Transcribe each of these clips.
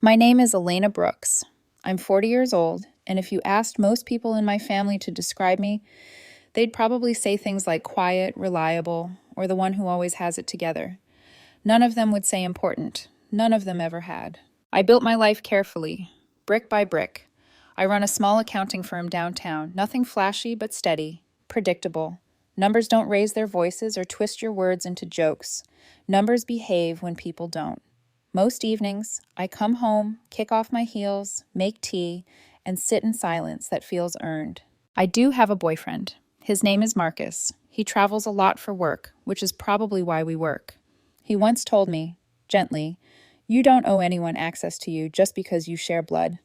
My name is Elena Brooks. I'm 40 years old, and if you asked most people in my family to describe me, they'd probably say things like quiet, reliable, or the one who always has it together. None of them would say important. None of them ever had. I built my life carefully, brick by brick. I run a small accounting firm downtown, nothing flashy but steady, predictable. Numbers don't raise their voices or twist your words into jokes. Numbers behave when people don't. Most evenings, I come home, kick off my heels, make tea, and sit in silence that feels earned. I do have a boyfriend. His name is Marcus. He travels a lot for work, which is probably why we work. He once told me, gently, "You don't owe anyone access to you just because you share blood."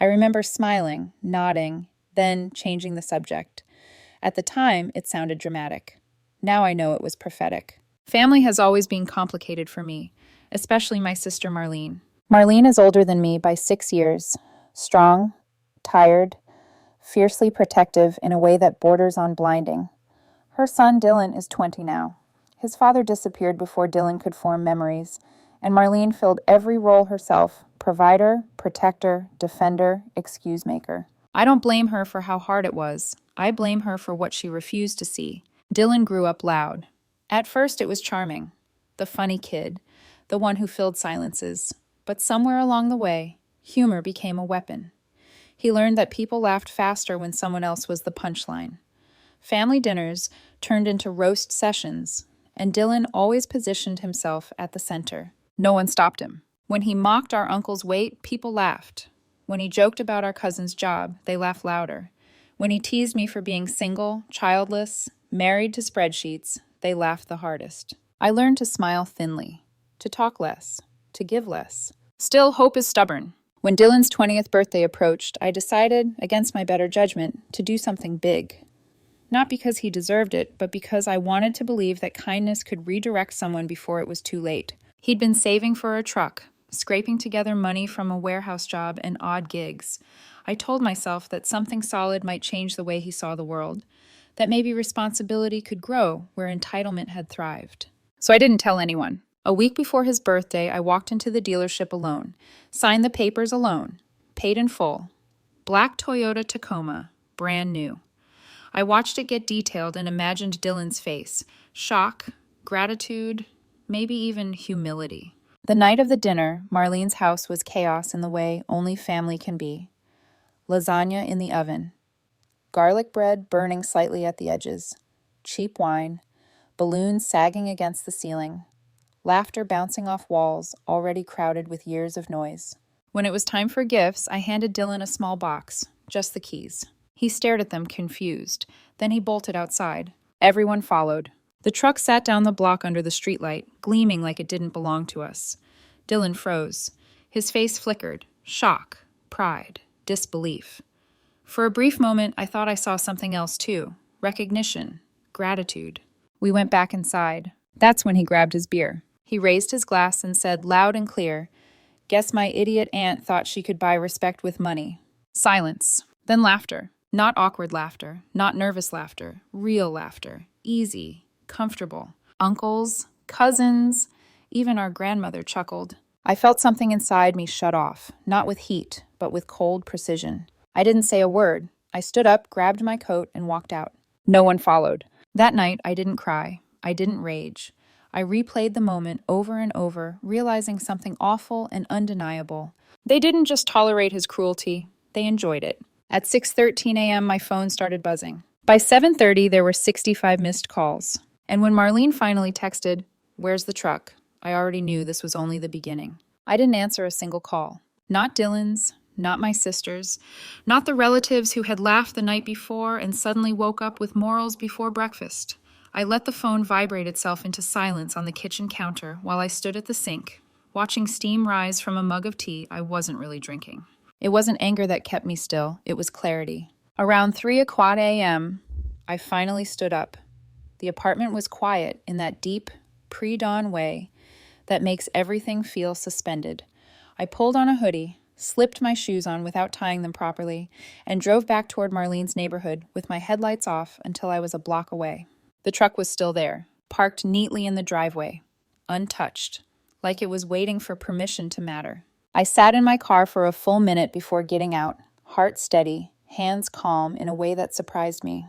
I remember smiling, nodding, then changing the subject. At the time, it sounded dramatic. Now I know it was prophetic. Family has always been complicated for me, especially my sister Marlene. Marlene is older than me by 6 years, strong, tired, fiercely protective in a way that borders on blinding. Her son Dylan is 20 now. His father disappeared before Dylan could form memories, and Marlene filled every role herself: provider, protector, defender, excuse maker. I don't blame her for how hard it was. I blame her for what she refused to see. Dylan grew up loud. At first, it was charming. The funny kid, the one who filled silences. But somewhere along the way, humor became a weapon. He learned that people laughed faster when someone else was the punchline. Family dinners turned into roast sessions, and Dylan always positioned himself at the center. No one stopped him. When he mocked our uncle's weight, people laughed. When he joked about our cousin's job, they laughed louder. When he teased me for being single, childless, married to spreadsheets, they laughed the hardest. I learned to smile thinly, to talk less, to give less. Still, hope is stubborn. When Dylan's 20th birthday approached, I decided, against my better judgment, to do something big. Not because he deserved it, but because I wanted to believe that kindness could redirect someone before it was too late. He'd been saving for a truck, scraping together money from a warehouse job and odd gigs. I told myself that something solid might change the way he saw the world, that maybe responsibility could grow where entitlement had thrived. So I didn't tell anyone. A week before his birthday, I walked into the dealership alone, signed the papers alone, paid in full. Black Toyota Tacoma, brand new. I watched it get detailed and imagined Dylan's face. Shock, gratitude, maybe even humility. The night of the dinner, Marlene's house was chaos in the way only family can be. Lasagna in the oven. Garlic bread burning slightly at the edges. Cheap wine. Balloons sagging against the ceiling. Laughter bouncing off walls already crowded with years of noise. When it was time for gifts, I handed Dylan a small box, just the keys. He stared at them, confused. Then he bolted outside. Everyone followed. The truck sat down the block under the streetlight, gleaming like it didn't belong to us. Dylan froze. His face flickered. Shock, pride, disbelief. For a brief moment, I thought I saw something else too. Recognition, gratitude. We went back inside. That's when he grabbed his beer. He raised his glass and said loud and clear, "Guess my idiot aunt thought she could buy respect with money." Silence. Then laughter. Not awkward laughter, not nervous laughter, real laughter. Easy, comfortable. Uncles, cousins, even our grandmother chuckled. I felt something inside me shut off, not with heat, but with cold precision. I didn't say a word. I stood up, grabbed my coat, and walked out. No one followed. That night, I didn't cry. I didn't rage. I replayed the moment over and over, realizing something awful and undeniable. They didn't just tolerate his cruelty, they enjoyed it. At 6:13 a.m., my phone started buzzing. By 7:30, there were 65 missed calls. And when Marlene finally texted, "Where's the truck?" I already knew this was only the beginning. I didn't answer a single call. Not Dylan's, not my sister's, not the relatives who had laughed the night before and suddenly woke up with morals before breakfast. I let the phone vibrate itself into silence on the kitchen counter while I stood at the sink, watching steam rise from a mug of tea I wasn't really drinking. It wasn't anger that kept me still, it was clarity. Around 3:15 a.m., I finally stood up. The apartment was quiet in that deep, pre-dawn way that makes everything feel suspended. I pulled on a hoodie, slipped my shoes on without tying them properly, and drove back toward Marlene's neighborhood with my headlights off until I was a block away. The truck was still there, parked neatly in the driveway, untouched, like it was waiting for permission to matter. I sat in my car for a full minute before getting out, heart steady, hands calm in a way that surprised me.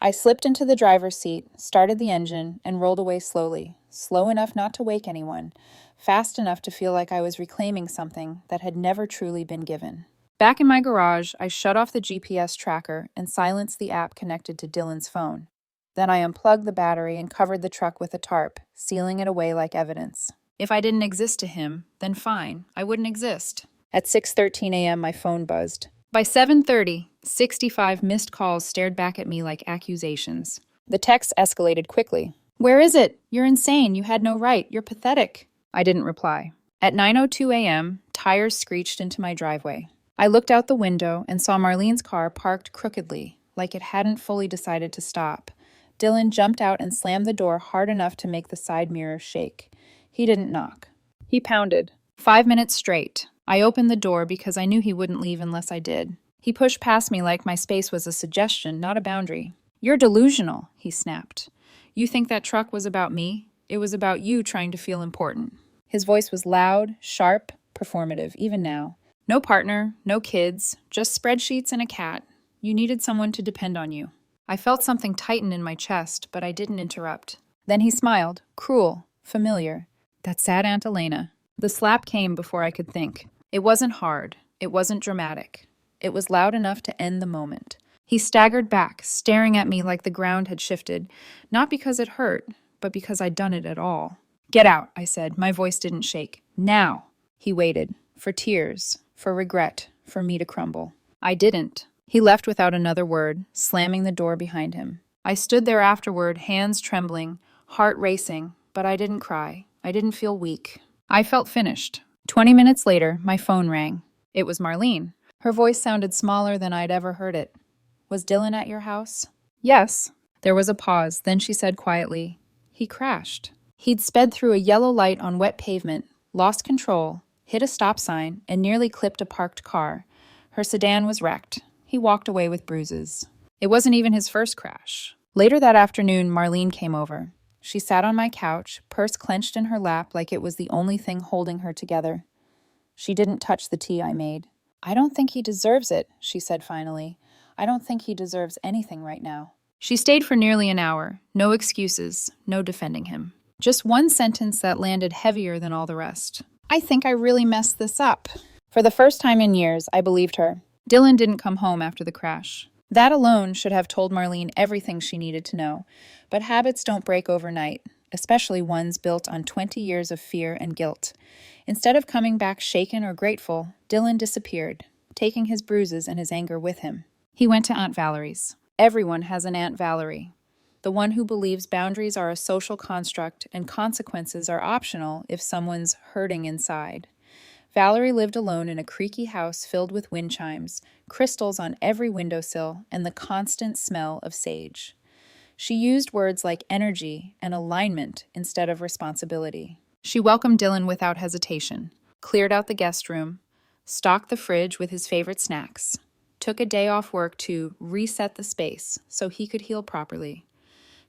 I slipped into the driver's seat, started the engine, and rolled away slowly, slow enough not to wake anyone, fast enough to feel like I was reclaiming something that had never truly been given. Back in my garage, I shut off the GPS tracker and silenced the app connected to Dylan's phone. Then I unplugged the battery and covered the truck with a tarp, sealing it away like evidence. If I didn't exist to him, then fine, I wouldn't exist. At 6:13 a.m., my phone buzzed. By 7:30, 65 missed calls stared back at me like accusations. The texts escalated quickly. "Where is it? You're insane. You had no right. You're pathetic." I didn't reply. At 9:02 a.m., tires screeched into my driveway. I looked out the window and saw Marlene's car parked crookedly, like it hadn't fully decided to stop. Dylan jumped out and slammed the door hard enough to make the side mirror shake. He didn't knock. He pounded. 5 minutes straight. I opened the door because I knew he wouldn't leave unless I did. He pushed past me like my space was a suggestion, not a boundary. "You're delusional," he snapped. "You think that truck was about me? It was about you trying to feel important." His voice was loud, sharp, performative, even now. "No partner, no kids, just spreadsheets and a cat. You needed someone to depend on you." I felt something tighten in my chest, but I didn't interrupt. Then he smiled, cruel, familiar. That sad Aunt Elena. The slap came before I could think. It wasn't hard. It wasn't dramatic. It was loud enough to end the moment. He staggered back, staring at me like the ground had shifted, not because it hurt, but because I'd done it at all. "Get out," I said. My voice didn't shake. "Now." He waited. For tears. For regret. For me to crumble. I didn't. He left without another word, slamming the door behind him. I stood there afterward, hands trembling, heart racing, but I didn't cry. I didn't feel weak. I felt finished. 20 minutes later, my phone rang. It was Marlene. Her voice sounded smaller than I'd ever heard it. "Was Dylan at your house?" "Yes." There was a pause, then she said quietly, "He crashed." He'd sped through a yellow light on wet pavement, lost control, hit a stop sign, and nearly clipped a parked car. Her sedan was wrecked. He walked away with bruises. It wasn't even his first crash. Later that afternoon, Marlene came over. She sat on my couch, purse clenched in her lap like it was the only thing holding her together. She didn't touch the tea I made. "I don't think he deserves it," she said finally. "I don't think he deserves anything right now." She stayed for nearly an hour. No excuses, no defending him. Just one sentence that landed heavier than all the rest. "I think I really messed this up." For the first time in years, I believed her. Dylan didn't come home after the crash. That alone should have told Marlene everything she needed to know. But habits don't break overnight, especially ones built on 20 years of fear and guilt. Instead of coming back shaken or grateful, Dylan disappeared, taking his bruises and his anger with him. He went to Aunt Valerie's. Everyone has an Aunt Valerie. The one who believes boundaries are a social construct and consequences are optional if someone's hurting inside. Valerie lived alone in a creaky house filled with wind chimes, crystals on every windowsill, and the constant smell of sage. She used words like energy and alignment instead of responsibility. She welcomed Dylan without hesitation, cleared out the guest room, stocked the fridge with his favorite snacks, took a day off work to reset the space so he could heal properly.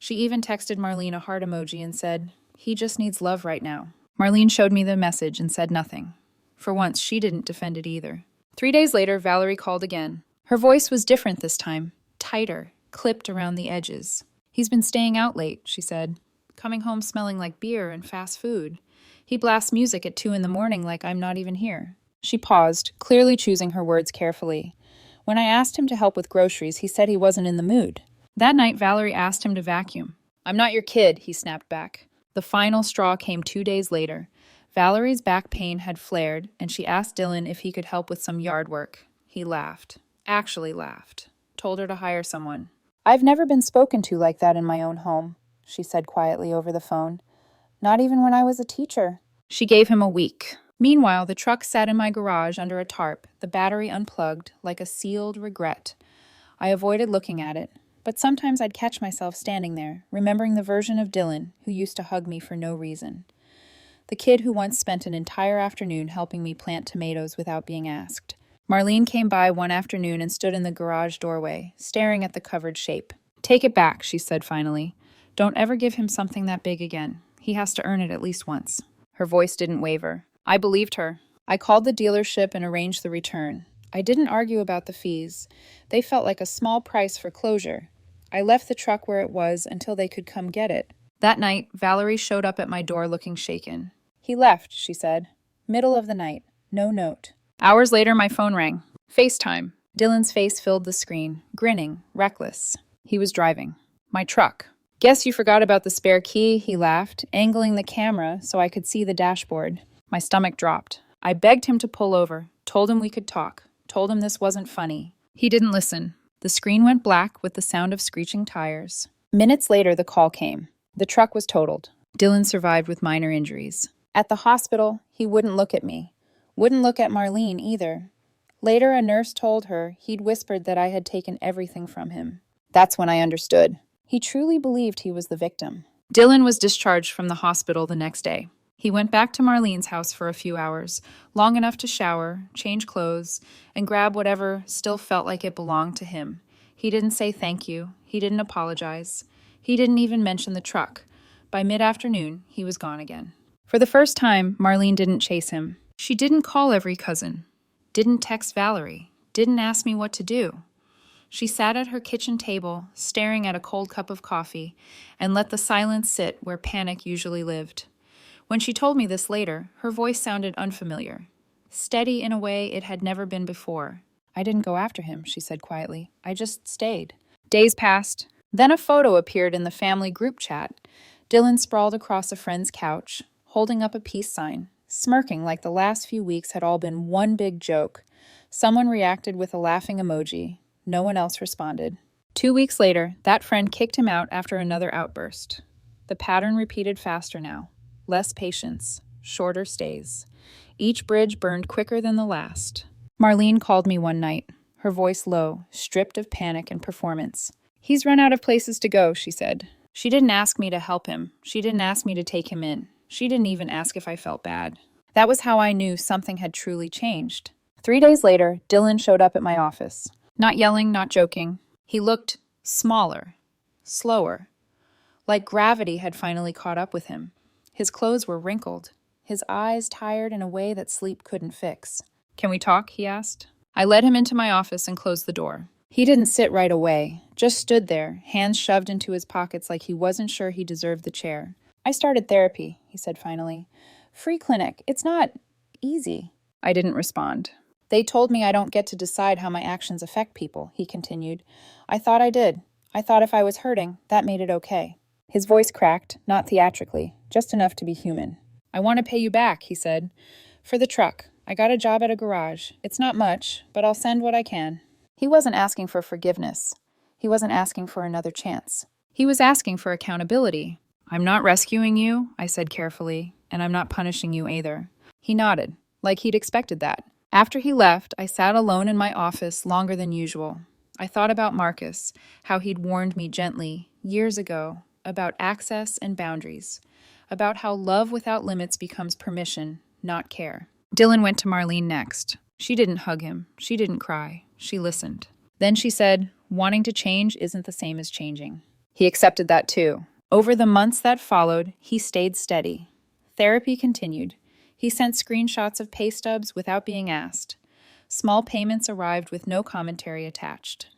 She even texted Marlene a heart emoji and said, "He just needs love right now." Marlene showed me the message and said nothing. For once, she didn't defend it either. 3 days later, Valerie called again. Her voice was different this time, tighter, clipped around the edges. "He's been staying out late," she said, "coming home smelling like beer and fast food. He blasts music at 2 in the morning like I'm not even here." She paused, clearly choosing her words carefully. When I asked him to help with groceries, he said he wasn't in the mood. That night, Valerie asked him to vacuum. "I'm not your kid," he snapped back. The final straw came 2 days later. Valerie's back pain had flared, and she asked Dylan if he could help with some yard work. He laughed. Actually laughed. Told her to hire someone. "I've never been spoken to like that in my own home," she said quietly over the phone. "Not even when I was a teacher." She gave him a week. Meanwhile, the truck sat in my garage under a tarp, the battery unplugged, like a sealed regret. I avoided looking at it, but sometimes I'd catch myself standing there, remembering the version of Dylan who used to hug me for no reason. The kid who once spent an entire afternoon helping me plant tomatoes without being asked. Marlene came by one afternoon and stood in the garage doorway, staring at the covered shape. "Take it back," she said finally. "Don't ever give him something that big again. He has to earn it at least once." Her voice didn't waver. I believed her. I called the dealership and arranged the return. I didn't argue about the fees. They felt like a small price for closure. I left the truck where it was until they could come get it. That night, Valerie showed up at my door looking shaken. "He left," she said. "Middle of the night. No note." Hours later, my phone rang. FaceTime. Dylan's face filled the screen, grinning, reckless. He was driving. My truck. "Guess you forgot about the spare key," he laughed, angling the camera so I could see the dashboard. My stomach dropped. I begged him to pull over, told him we could talk, told him this wasn't funny. He didn't listen. The screen went black with the sound of screeching tires. Minutes later, the call came. The truck was totaled. Dylan survived with minor injuries. At the hospital, he wouldn't look at me. Wouldn't look at Marlene either. Later, a nurse told her he'd whispered that I had taken everything from him. That's when I understood. He truly believed he was the victim. Dylan was discharged from the hospital the next day. He went back to Marlene's house for a few hours, long enough to shower, change clothes, and grab whatever still felt like it belonged to him. He didn't say thank you. He didn't apologize. He didn't even mention the truck. By mid-afternoon, he was gone again. For the first time, Marlene didn't chase him. She didn't call every cousin, didn't text Valerie, didn't ask me what to do. She sat at her kitchen table, staring at a cold cup of coffee, and let the silence sit where panic usually lived. When she told me this later, her voice sounded unfamiliar, steady in a way it had never been before. "I didn't go after him," she said quietly. "I just stayed." Days passed. Then a photo appeared in the family group chat. Dylan sprawled across a friend's couch, holding up a peace sign, smirking like the last few weeks had all been one big joke. Someone reacted with a laughing emoji. No one else responded. 2 weeks later, that friend kicked him out after another outburst. The pattern repeated faster now. Less patience, shorter stays. Each bridge burned quicker than the last. Marlene called me one night, her voice low, stripped of panic and performance. "He's run out of places to go," she said. She didn't ask me to help him. She didn't ask me to take him in. She didn't even ask if I felt bad. That was how I knew something had truly changed. 3 days later, Dylan showed up at my office. Not yelling, not joking. He looked smaller, slower, like gravity had finally caught up with him. His clothes were wrinkled, his eyes tired in a way that sleep couldn't fix. "Can we talk?" he asked. I led him into my office and closed the door. He didn't sit right away, just stood there, hands shoved into his pockets like he wasn't sure he deserved the chair. "I started therapy," he said finally. "Free clinic. It's not easy." I didn't respond. "They told me I don't get to decide how my actions affect people," he continued. "I thought I did. I thought if I was hurting, that made it okay." His voice cracked, not theatrically, just enough to be human. "I want to pay you back," he said. "For the truck. I got a job at a garage. It's not much, but I'll send what I can." He wasn't asking for forgiveness. He wasn't asking for another chance. He was asking for accountability. "I'm not rescuing you," I said carefully, "and I'm not punishing you either." He nodded, like he'd expected that. After he left, I sat alone in my office longer than usual. I thought about Marcus, how he'd warned me gently, years ago, about access and boundaries, about how love without limits becomes permission, not care. Dylan went to Marlene next. She didn't hug him. She didn't cry. She listened. Then she said, "Wanting to change isn't the same as changing." He accepted that too. Over the months that followed, he stayed steady. Therapy continued. He sent screenshots of pay stubs without being asked. Small payments arrived with no commentary attached.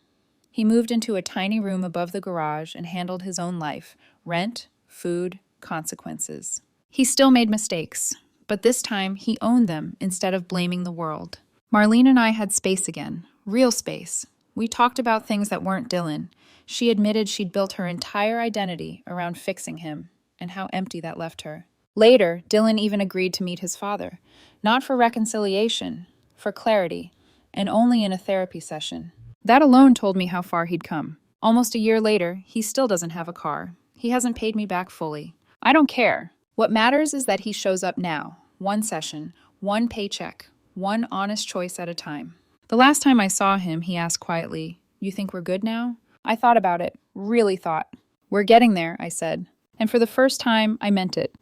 He moved into a tiny room above the garage and handled his own life, rent, food, consequences. He still made mistakes, but this time he owned them instead of blaming the world. Marlene and I had space again, real space. We talked about things that weren't Dylan. She admitted she'd built her entire identity around fixing him, and how empty that left her. Later, Dylan even agreed to meet his father, not for reconciliation, for clarity, and only in a therapy session. That alone told me how far he'd come. Almost a year later, he still doesn't have a car. He hasn't paid me back fully. I don't care. What matters is that he shows up now, one session, one paycheck, one honest choice at a time. The last time I saw him, he asked quietly, "You think we're good now?" I thought about it, really thought. "We're getting there," I said. And for the first time, I meant it.